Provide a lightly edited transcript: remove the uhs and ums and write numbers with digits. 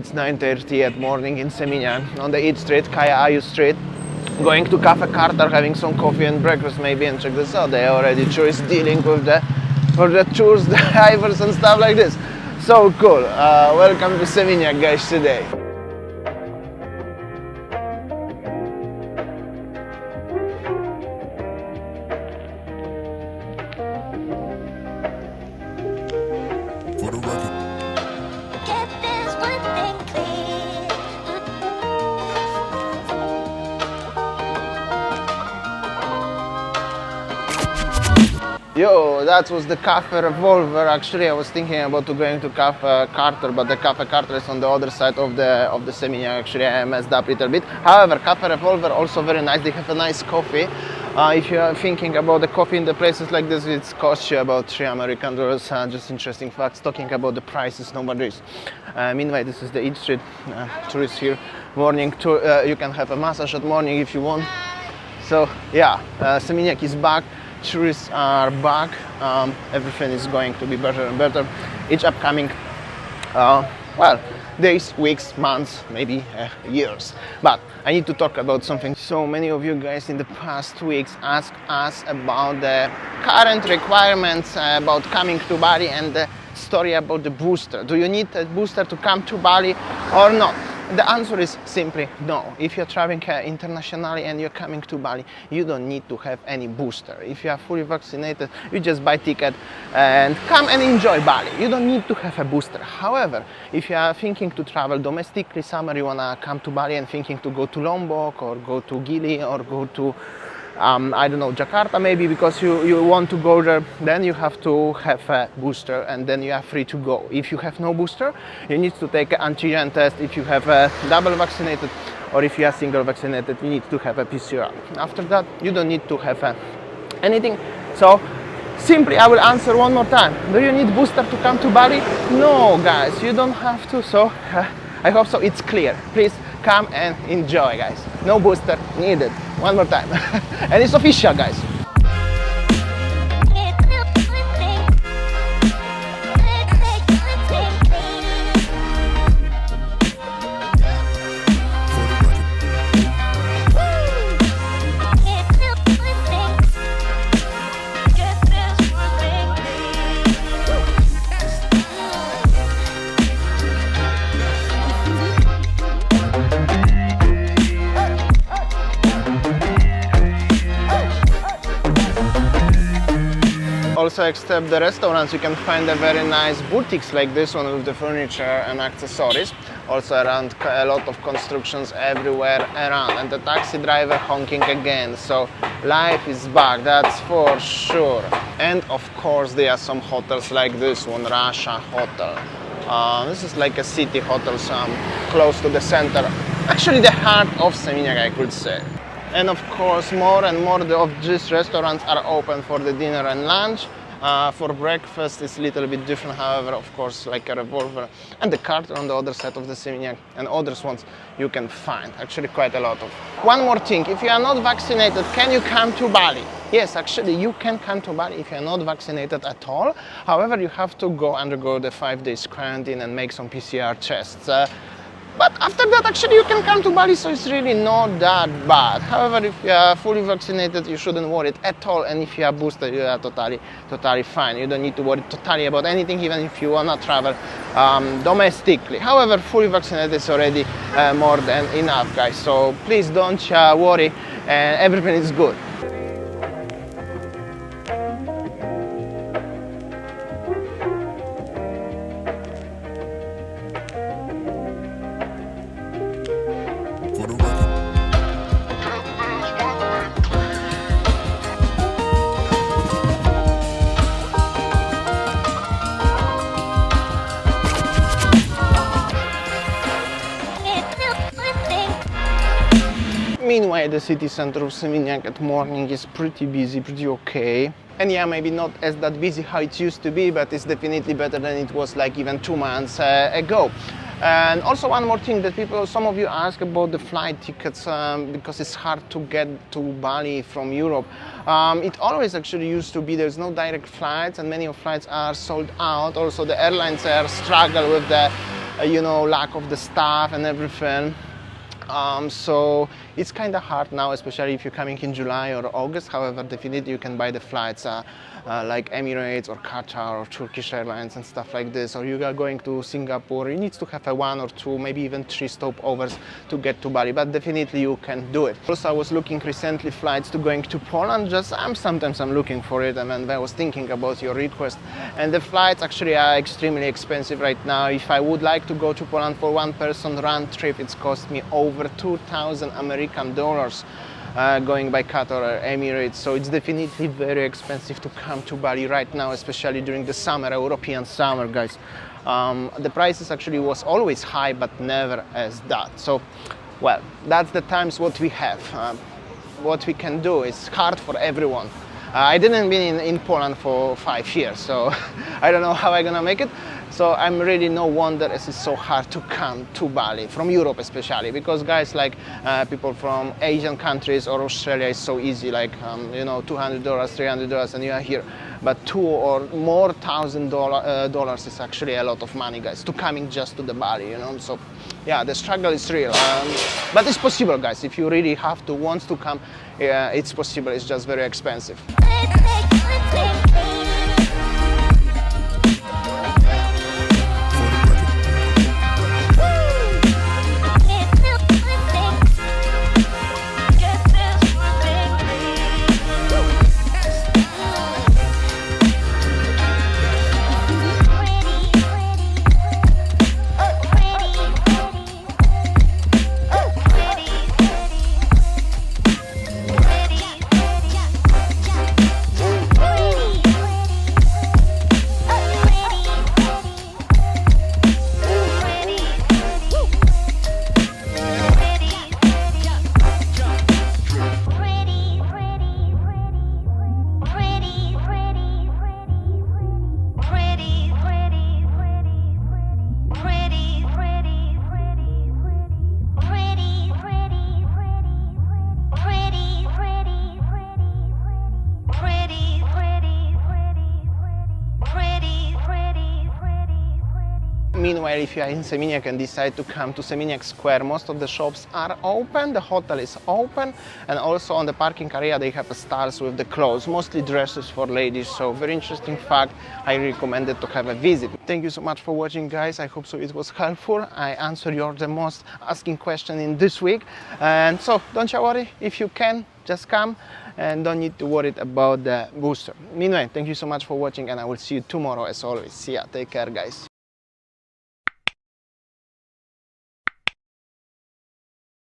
It's 9:30 at morning in Seminyak on the Eat Street, Kaya Ayu Street. Going to Cafe Carter, having some coffee and breakfast maybe, and check this out. They already tourists dealing with the tours drivers and stuff like this. So cool. Welcome to Seminyak, guys, today. Yo, that was the Cafe Revolver. Actually, I was thinking about going to Cafe Carter, but the Cafe Carter is on the other side of the Seminyak. Actually, I messed up a little bit. However, Cafe Revolver also very nice. They have a nice coffee. If you are thinking about the coffee in the places like this, it costs you about $3 just interesting facts. Talking about the prices, nobody's. Meanwhile, this is the Eat Street. Tourists here. Morning tour. You can have a massage at morning if you want. So yeah, Seminyak is back. Tourists are back. Everything is going to be better and better each upcoming days, weeks, months, maybe years. But I need to talk about something. So many of you guys in the past weeks asked us about the current requirements about coming to Bali and the story about the booster. Do you need a booster to come to Bali or not? The answer is simply no. If you're traveling internationally and you're coming to Bali, you don't need to have any booster. If you are fully vaccinated, you just buy ticket and come and enjoy Bali. You don't need to have a booster. However, if you are thinking to travel domestically, summer, you wanna come to Bali and thinking to go to Lombok or go to Gili or go to I don't know, Jakarta maybe, because you want to go there, then you have to have a booster and then you are free to go. If you have no booster, you need to take an antigen test. If you have a double vaccinated or if you are single vaccinated, you need to have a PCR. After that, you don't need to have anything. So simply, I will answer one more time. Do you need booster to come to Bali? No, guys, you don't have to. So I hope so it's clear. Please come and enjoy, guys. No booster needed. One more time. And it's official, guys. Also, except the restaurants, you can find a very nice boutiques like this one with the furniture and accessories. Also around a lot of constructions everywhere around, and the taxi driver honking again. So life is back, that's for sure. And of course there are some hotels like this one, Russia Hotel. This is like a city hotel, close to the center, actually the heart of Seminyak, I could say. And of course, more and more of these restaurants are open for the dinner and lunch. For breakfast, it's a little bit different, however, of course, like a Revolver and the Carter on the other side of the Seminyak and other ones you can find, actually quite a lot of. One more thing, if you are not vaccinated, can you come to Bali? Yes, actually, you can come to Bali if you are not vaccinated at all. However, you have to undergo the 5 days quarantine and make some PCR tests. But after that, actually, you can come to Bali, so it's really not that bad. However, if you are fully vaccinated, you shouldn't worry at all. And if you are boosted, you are totally fine. You don't need to worry totally about anything, even if you wanna travel domestically. However, fully vaccinated is already more than enough, guys. So please don't worry, and everything is good. Meanwhile, the city center of Seminyak at morning is pretty busy, pretty okay. And yeah, maybe not as that busy how it used to be, but it's definitely better than it was like even 2 months ago. And also one more thing that some of you ask about the flight tickets, because it's hard to get to Bali from Europe. It always actually used to be, there's no direct flights and many of flights are sold out. Also the airlines are struggle with the you know, lack of the staff and everything. So it's kind of hard now, especially if you're coming in July or August. However, definitely you can buy the flights like Emirates or Qatar or Turkish Airlines and stuff like this. Or you are going to Singapore, you need to have a 1 or 2, maybe even 3 stopovers to get to Bali. But definitely you can do it. Also, I was looking recently flights to going to Poland. Sometimes I'm looking for it, and then I was thinking about your request. And the flights actually are extremely expensive right now. If I would like to go to Poland for one person round trip, it's cost me over 2,000 American dollars going by Qatar or Emirates. So it's definitely very expensive to come to Bali right now, especially during the summer, European summer, guys. The prices actually was always high, but never as that. So, well, that's the times what we have. What we can do is hard for everyone. I didn't been in Poland for 5 years, so I don't know how I'm gonna make it. So I'm really no wonder it's so hard to come to Bali, from Europe especially, because guys like people from Asian countries or Australia is so easy, like you know, $200, $300 and you are here. But $2,000 or more dollars is actually a lot of money, guys, to coming just to the Bali, you know. So yeah, the struggle is real, but it's possible, guys. If you really have to, want to come, it's possible. It's just very expensive. Meanwhile, if you are in Seminyak and decide to come to Seminyak Square, most of the shops are open, the hotel is open, and also on the parking area they have stars with the clothes, mostly dresses for ladies. So very interesting fact, I recommend it to have a visit. Thank you so much for watching, guys. I hope so it was helpful. I answered the most asking question in this week, and so don't you worry. If you can, just come and don't need to worry about the booster. Meanwhile, thank you so much for watching, and I will see you tomorrow as always. See ya. Take care, guys.